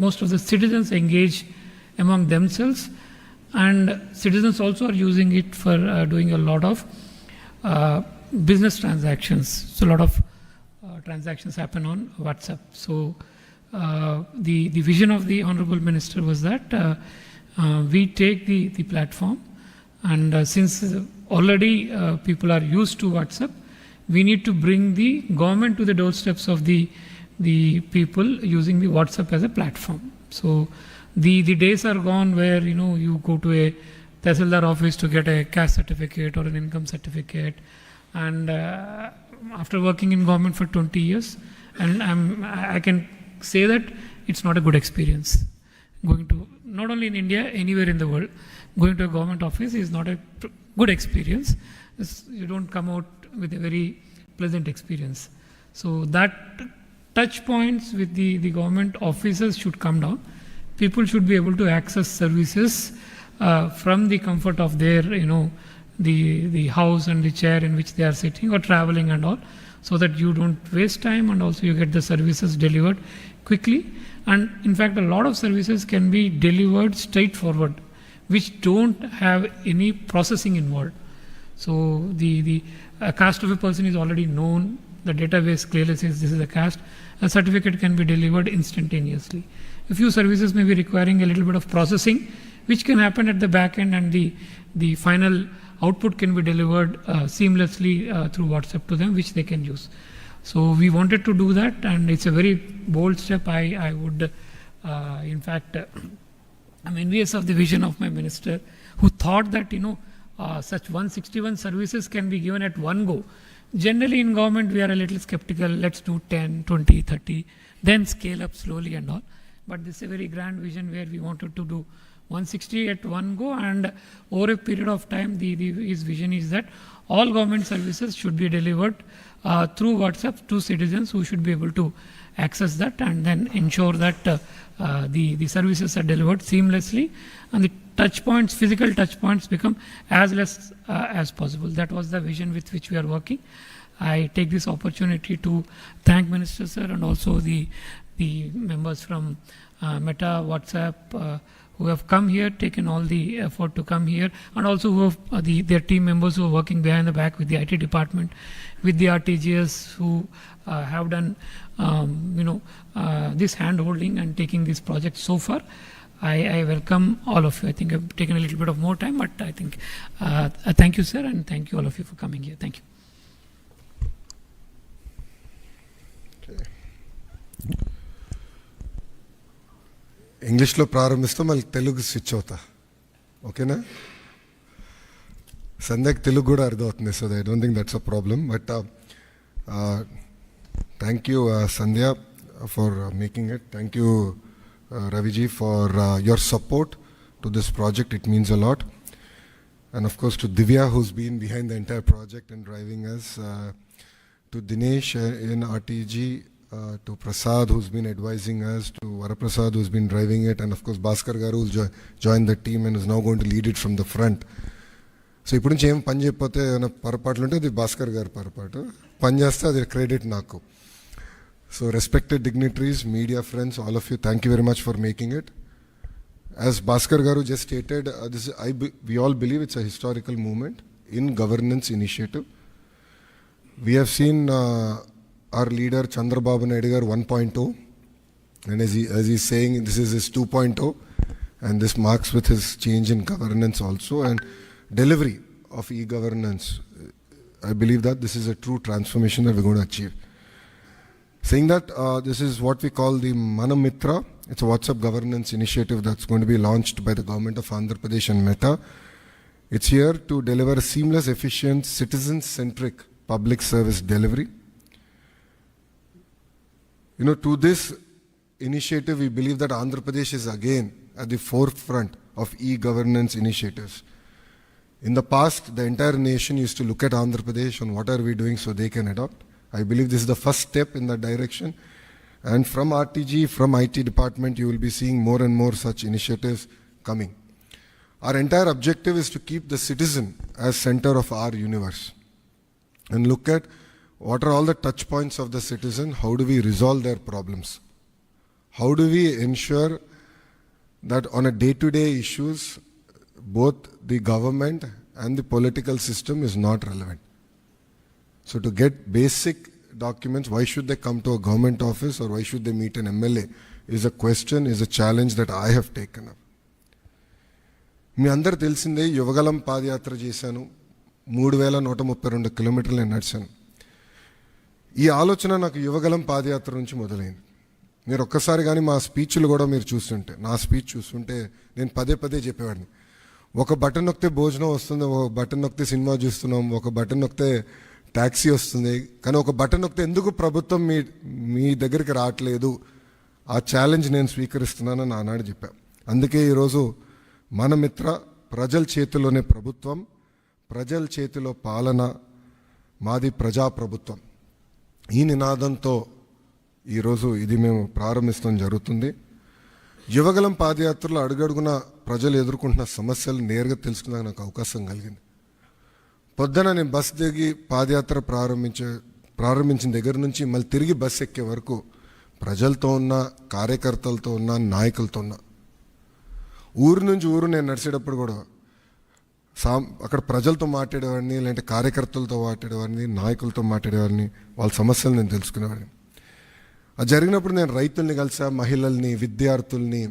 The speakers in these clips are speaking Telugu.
most of the citizens engage among themselves, and citizens also are using it for doing a lot of business transactions. So a lot of transactions happen on WhatsApp. So the vision of the Honorable Minister was that we take the platform, and since already people are used to WhatsApp, we need to bring the government to the doorsteps of the people using the WhatsApp as a platform. So the days are gone where you go to a Tehsildar office to get a caste certificate or an income certificate, and after working in government for 20 years, and I can say that it's not a good experience. Going to, not only in India, anywhere in the world, going to a government office is not a good experience. You don't come out with a very pleasant experience. So that touch points with the government officers should come down. People should be able to access services from the comfort of their, the house and the chair in which they are sitting or traveling and all, so that you don't waste time, and also you get the services delivered quickly. And in fact, a lot of services can be delivered straightforward, which don't have any processing involved. So the caste of a person is already known. The database clearly says this is a caste. A certificate can be delivered instantaneously. A few services may be requiring a little bit of processing, which can happen at the back end, and the final output can be delivered seamlessly through WhatsApp to them, which they can use. So we wanted to do that, and it's a very bold step. I would, in fact, I'm envious of the vision of my minister, who thought that such 161 services can be given at one go. Generally in government we are a little skeptical. Let's do 10, 20, 30, then scale up slowly and all. But this is a very grand vision where we wanted to do 160 at one go, and over a period of time, his vision is that all government services should be delivered through WhatsApp to citizens who should be able to access that, and then ensure that the services are delivered seamlessly, and the touch points, physical touch points, become as less as possible. That was the vision with which we are working. I take this opportunity to thank Minister Sir and also the members from Meta, WhatsApp, who have come here, taken all the effort to come here, and also who have their team members who are working behind the back with the IT department, with the RTGS, who have done this hand-holding and taking this project so far. I welcome all of you. I think I've taken a little bit of more time, but I think thank you, sir, and thank you all of you for coming here. Thank you. ఇంగ్లీష్లో ప్రారంభిస్తాం, మళ్ళీ తెలుగు స్విచ్ అవుతా, ఓకేనా? సంధ్యకి తెలుగు కూడా అర్థమవుతుంది, so I don't think that's a problem. But thank you Sandhya for making it. Thank you Raviji for your support to this project. It means a lot. And of course to Divya, who's been behind the entire project and driving us, to Dinesh in RTG, to Prasad, who's been advising us, to Varaprasad, who's been driving it, and of course Bhaskar Garu, who's joined the team and is now going to lead it from the front. So ఇప్పుడు నుంచి ఏం పని చెప్పితే ఏమైనా పొరపాట్లు ఉంటే అది భాస్కర్ గారు పొరపాటు, పని చేస్తే అది క్రెడిట్ నాకు. So respected dignitaries, media friends, all of you, thank you very much for making it. As Bhaskar Garu just stated, we all believe it's a historical moment in governance initiative. We have seen our leader Chandrababu Naidu Garu 1.0, and as he's saying, this is his 2.0, and this marks with his change in governance also and delivery of e-governance. I believe that this is a true transformation that we're going to achieve. Saying that, this is what we call the Manamitra. It's a WhatsApp governance initiative that's going to be launched by the government of Andhra Pradesh and Meta. It's here to deliver a seamless, efficient, citizen-centric public service delivery. To this initiative, we believe that Andhra Pradesh is again at the forefront of e-governance initiatives. In the past, the entire nation used to look at Andhra Pradesh on what are we doing so they can adopt. I believe this is the first step in that direction. And from RTG, from IT department, you will be seeing more and more such initiatives coming. Our entire objective is to keep the citizen as center of our universe and look at what are all the touch points of the citizen, how do we resolve their problems, how do we ensure that on a day-to-day issues, both the government and the political system is not relevant. So to get basic documents, why should they come to a government office or why should they meet an MLA is a question, is a challenge that I have taken up. మీ అందరు తెలిసిందే యువగలం పాదయాత్ర చేశాను, 3132 కిలోమీటర్లు నేను నడిచాను. ఈ ఆలోచన నాకు యువగలం పాదయాత్ర నుంచి మొదలైంది. మీరు ఒక్కసారి కానీ మా స్పీచ్లు కూడా మీరు చూస్తుంటే, నా స్పీచ్ చూస్తుంటే నేను పదే పదే చెప్పేవాడిని, ఒక బటన్ నొక్కితే భోజనం వస్తుంది, ఒక బటన్ నొక్కితే సినిమా చూస్తున్నాం, ఒక బటన్ నొక్కితే ట్యాక్సీ వస్తుంది, కానీ ఒక బటన్ నొక్కితే ఎందుకు ప్రభుత్వం మీ దగ్గరికి రావట్లేదు, ఆ ఛాలెంజ్ నేను స్వీకరిస్తున్నానని ఆనాడు చెప్పా. అందుకే ఈరోజు మన మిత్ర ప్రజల చేతిలోనే ప్రభుత్వం, ప్రజల చేతిలో పాలన, మాది ప్రజాప్రభుత్వం, ఈ నినాదంతో ఈరోజు ఇది మేము ప్రారంభించడం జరుగుతుంది. యువగలం పాదయాత్రలో అడుగడుగున ప్రజలు ఎదుర్కొంటున్న సమస్యలు నేరుగా తెలుసుకునే నాకు అవకాశం కలిగింది. పొద్దున నేను బస్ దిగి పాదయాత్ర ప్రారంభించిన దగ్గర నుంచి మళ్ళీ తిరిగి బస్ ఎక్కే వరకు ప్రజలతో ఉన్న, కార్యకర్తలతో ఉన్న, నాయకులతో ఉన్న. ఊరు నుంచి ఊరు నేను నడిచేటప్పుడు కూడా అక్కడ ప్రజలతో మాట్లాడేవాడిని, లేదంటే కార్యకర్తలతో మాట్లాడేవాడిని, నాయకులతో మాట్లాడేవాడిని, వాళ్ళ సమస్యలు నేను తెలుసుకునేవాడిని. అది జరిగినప్పుడు నేను రైతుల్ని కలిసా, మహిళల్ని, విద్యార్థుల్ని,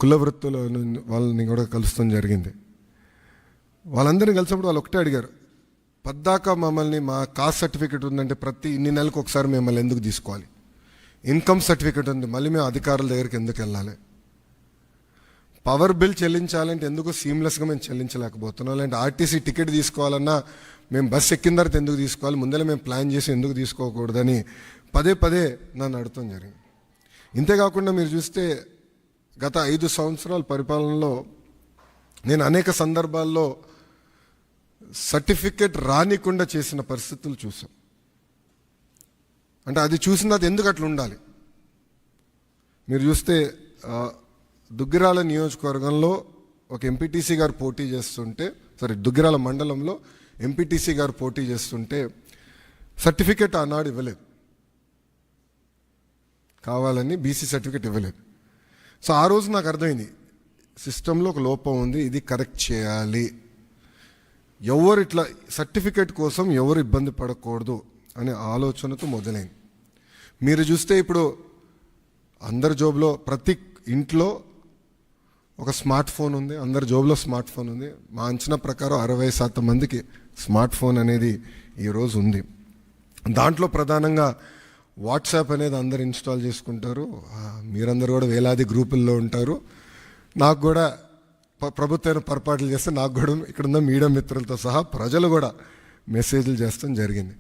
కుల వృత్తుల వాళ్ళని కూడా కలుస్తాం జరిగింది. వాళ్ళందరినీ కలిసినప్పుడు వాళ్ళు ఒకటే అడిగారు, పద్దాక మమ్మల్ని మా కాస్ట్ సర్టిఫికేట్ ఉందంటే ప్రతి ఇన్ని నెలలకు ఒకసారి మిమ్మల్ని ఎందుకు తీసుకోవాలి, ఇన్కమ్ సర్టిఫికేట్ ఉంది మళ్ళీ మేము అధికారుల దగ్గరికి ఎందుకు వెళ్ళాలి, పవర్ బిల్ చెల్లించాలంటే ఎందుకు సీమ్లెస్గా మేము చెల్లించలేకపోతున్నాం, లేదంటే ఆర్టీసీ టికెట్ తీసుకోవాలన్నా మేము బస్ ఎక్కిన తర్వాత ఎందుకు తీసుకోవాలి, ముందరే మేము ప్లాన్ చేసి ఎందుకు తీసుకోకూడదని పదే పదే నన్ను అడగటం జరిగింది. ఇంతేకాకుండా మీరు చూస్తే గత 5 సంవత్సరాల పరిపాలనలో నేను అనేక సందర్భాల్లో సర్టిఫికెట్ రానికుండా చేసిన పరిస్థితులు చూసాం. అంటే అది చూసిన అది ఎందుకు అట్లా ఉండాలి. మీరు చూస్తే దుగ్గిరాల నియోజకవర్గంలో ఒక ఎంపీటీసీ గారు పోటీ చేస్తుంటే, దుగ్గిరాల మండలంలో ఎంపీటీసీ గారు పోటీ చేస్తుంటే సర్టిఫికెట్ ఆనాడు ఇవ్వలేదు, కావాలని బీసీ సర్టిఫికెట్ ఇవ్వలేదు. సో ఆ రోజు నాకు అర్థమైంది సిస్టంలో ఒక లోపం ఉంది, ఇది కరెక్ట్ చేయాలి, ఎవరు ఇట్లా సర్టిఫికెట్ కోసం ఎవరు ఇబ్బంది పడకూడదు అనే ఆలోచనతో మొదలైంది. మీరు చూస్తే ఇప్పుడు అందరి జోబులో, ప్రతి ఇంట్లో ఒక స్మార్ట్ ఫోన్ ఉంది, అందరి జోబులో స్మార్ట్ ఫోన్ ఉంది. మా అంచనా ప్రకారం 60% మందికి స్మార్ట్ ఫోన్ అనేది ఈరోజు ఉంది. దాంట్లో ప్రధానంగా వాట్సాప్ అనేది అందరు ఇన్స్టాల్ చేసుకుంటారు. మీరందరూ కూడా వేలాది గ్రూపుల్లో ఉంటారు. నాకు కూడా ప్రభుత్వం పొరపాట్లు చేస్తే నాకు కూడా ఇక్కడున్న మీడియా మిత్రులతో సహా ప్రజలు కూడా మెసేజ్లు చేస్తాం జరిగింది.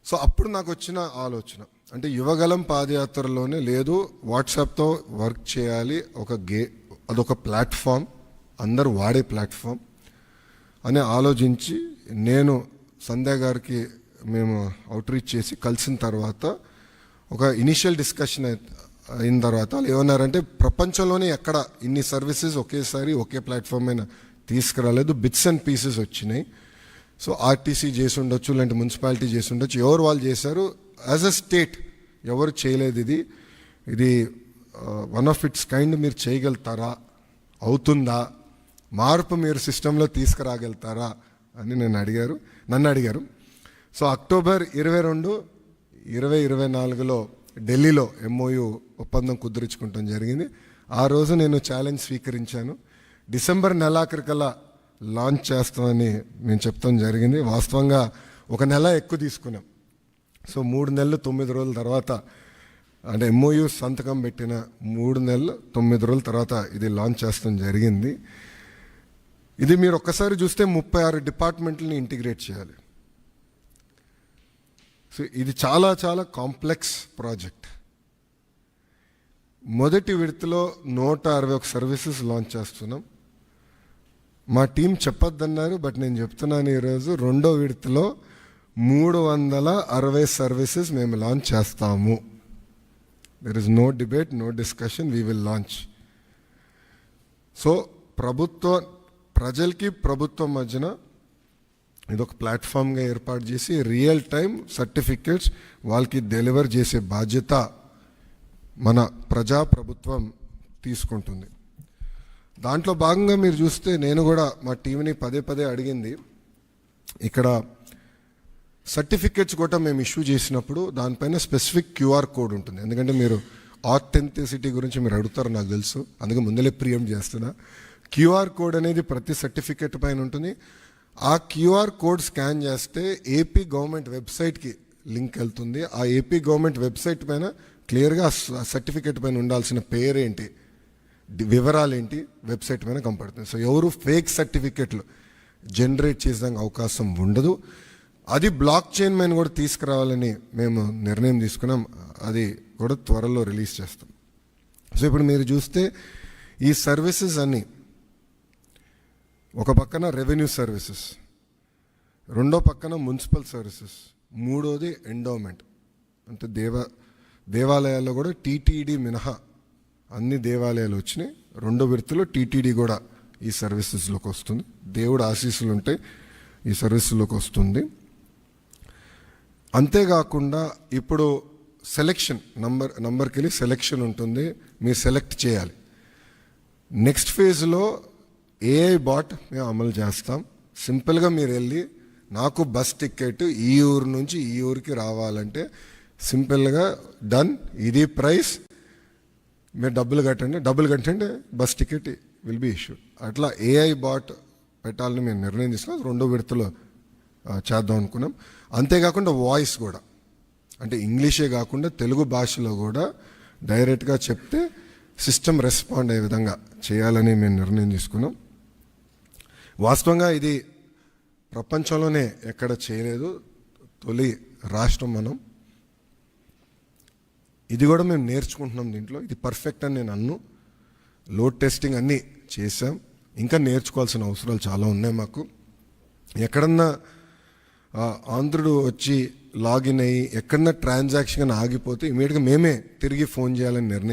సో అప్పుడు నాకు వచ్చిన ఆలోచన, అంటే యువగలం పాదయాత్రలోనే లేదు, వాట్సాప్తో వర్క్ చేయాలి, అదొక ప్లాట్ఫామ్, అందరూ వాడే ప్లాట్ఫామ్ అని ఆలోచించి నేను సంధ్య గారికి మేము అవుట్రీచ్ చేసి కలిసిన తర్వాత ఒక ఇనిషియల్ డిస్కషన్ అయిన తర్వాత వాళ్ళు ఏమన్నారంటే, ప్రపంచంలోనే ఎక్కడ ఇన్ని సర్వీసెస్ ఒకేసారి ఒకే ప్లాట్ఫామ్ మీద తీసుకురాలేదు, బిట్స్ అండ్ పీసెస్ వచ్చినాయి. సో ఆర్టీసీ చేసి ఉండొచ్చు, లేదంటే మున్సిపాలిటీ చేసి ఉండొచ్చు, ఎవరు వాళ్ళు చేశారు, యాజ్ అ స్టేట్ ఎవరు చేయలేదు. ఇది వన్ ఆఫ్ ఇట్స్ కైండ్, మీరు చేయగలుగుతారా, అవుతుందా, మార్పు మీరు సిస్టంలో తీసుకురాగలుగుతారా అని నన్ను అడిగారు. సో అక్టోబర్ 22, 2024లో ఢిల్లీలో MOU ఒప్పందం కుదుర్చుకుంటాం జరిగింది. ఆ రోజు నేను ఛాలెంజ్ స్వీకరించాను, డిసెంబర్ నెలాఖరికల్లా లాంచ్ చేస్తామని మేము చెప్తాం జరిగింది. వాస్తవంగా 1 నెల ఎక్కువ తీసుకున్నాం. సో 3 నెలలు 9 రోజుల తర్వాత, అంటే MOU సంతకం పెట్టిన 3 నెలలు 9 రోజుల తర్వాత ఇది లాంచ్ చేస్తాం జరిగింది. ఇది మీరు ఒక్కసారి చూస్తే 36 డిపార్ట్మెంట్లని ఇంటిగ్రేట్ చేయాలి. సో ఇది చాలా చాలా కాంప్లెక్స్ ప్రాజెక్ట్. మొదటి విడతలో 161 సర్వీసెస్ లాంచ్ చేస్తున్నాం. మా టీం చెప్పొద్దన్నారు, బట్ నేను చెప్తున్నాను ఈరోజు, రెండో విడతలో 360 సర్వీసెస్ మేము లాంచ్ చేస్తాము. There is no debate, no discussion, we will launch. So ప్రజలకి ప్రభుత్వం మధ్యన ఇదొక ప్లాట్ఫామ్గా ఏర్పాటు చేసి రియల్ టైం సర్టిఫికేట్స్ వాళ్ళకి డెలివర్ చేసే బాధ్యత మన ప్రజాప్రభుత్వం తీసుకుంటుంది. దాంట్లో భాగంగా మీరు చూస్తే నేను కూడా మా టీంని పదే పదే అడిగింది, ఇక్కడ సర్టిఫికెట్స్ కూడా మేము ఇష్యూ చేసినప్పుడు దానిపైన స్పెసిఫిక్ క్యూఆర్ కోడ్ ఉంటుంది. ఎందుకంటే మీరు ఆథెంటిసిటీ గురించి మీరు అడుగుతారు నాకు తెలుసు, అందుకే ముందలే ప్రియం చేస్తున్నా. క్యూఆర్ కోడ్ అనేది ప్రతి సర్టిఫికెట్ పైన ఉంటుంది. ఆ క్యూఆర్ కోడ్ స్కాన్ చేస్తే ఏపీ గవర్నమెంట్ వెబ్సైట్కి లింక్ వెళ్తుంది. ఆ ఏపీ గవర్నమెంట్ వెబ్సైట్ పైన క్లియర్గా సర్టిఫికెట్ పైన ఉండాల్సిన పేరేంటి, వివరాలు ఏంటి వెబ్సైట్ పైన కనపడుతుంది. సో ఎవరు ఫేక్ సర్టిఫికెట్లు జనరేట్ చేసేదానికి అవకాశం ఉండదు. అది బ్లాక్ చైన్ పైన కూడా తీసుకురావాలని మేము నిర్ణయం తీసుకున్నాం. అది కూడా త్వరలో రిలీజ్ చేస్తాం. సో ఇప్పుడు మీరు చూస్తే ఈ సర్వీసెస్ అన్నీ ఒక పక్కన రెవెన్యూ సర్వీసెస్, రెండో పక్కన మున్సిపల్ సర్వీసెస్, మూడోది ఎండోమెంట్. అంటే దేవాలయాల్లో కూడా టీటీడీ మినహా అన్ని దేవాలయాలు వచ్చినాయి. రెండో విడతలో టీటీడీ కూడా ఈ సర్వీసెస్లోకి వస్తుంది. దేవుడు ఆశీస్సులు ఉంటే ఈ సర్వీసుల్లోకి వస్తుంది. అంతేకాకుండా ఇప్పుడు సెలెక్షన్ నంబర్కి వెళ్ళి సెలెక్షన్ ఉంటుంది, మీరు సెలెక్ట్ చేయాలి. నెక్స్ట్ ఫేజ్లో ఏఐ బాట్ మేము అమలు చేస్తాం. సింపుల్గా మీరు వెళ్ళి నాకు బస్ టికెట్ ఈ ఊరు నుంచి ఈ ఊరికి రావాలంటే సింపుల్గా డన్, ఇది ప్రైస్, మీరు డబ్బులు కట్టండి bus ticket will be issued. అట్లా ఏఐ బాట్ పెట్టాలని మేము నిర్ణయం తీసుకున్నాం. రెండో విడతలో చేద్దాం అనుకున్నాం. అంతేకాకుండా వాయిస్ కూడా, అంటే ఇంగ్లీషే కాకుండా తెలుగు భాషలో కూడా డైరెక్ట్గా చెప్తే సిస్టమ్ రెస్పాండ్ అయ్యే విధంగా చేయాలని మేము నిర్ణయం తీసుకున్నాం. వాస్తవంగా ఇది ప్రపంచంలోనే ఎక్కడ చేయలేదు, తొలి రాష్ట్రం మనం. ఇది కూడా మేము నేర్చుకుంటున్నాం దీంట్లో. ఇది పర్ఫెక్ట్ అని నేను అన్ను. లోడ్ టెస్టింగ్ అన్నీ చేసాం, ఇంకా నేర్చుకోవాల్సిన అవసరాలు చాలా ఉన్నాయి మాకు. ఎక్కడన్నా ఆంధ్రుడు వచ్చి లాగిన్ అయ్యి ఎక్కడన్నా ట్రాన్సాక్షన్ ఆగిపోతే ఇమీడియట్గా మేమే తిరిగి ఫోన్ చేయాలని నిర్ణయం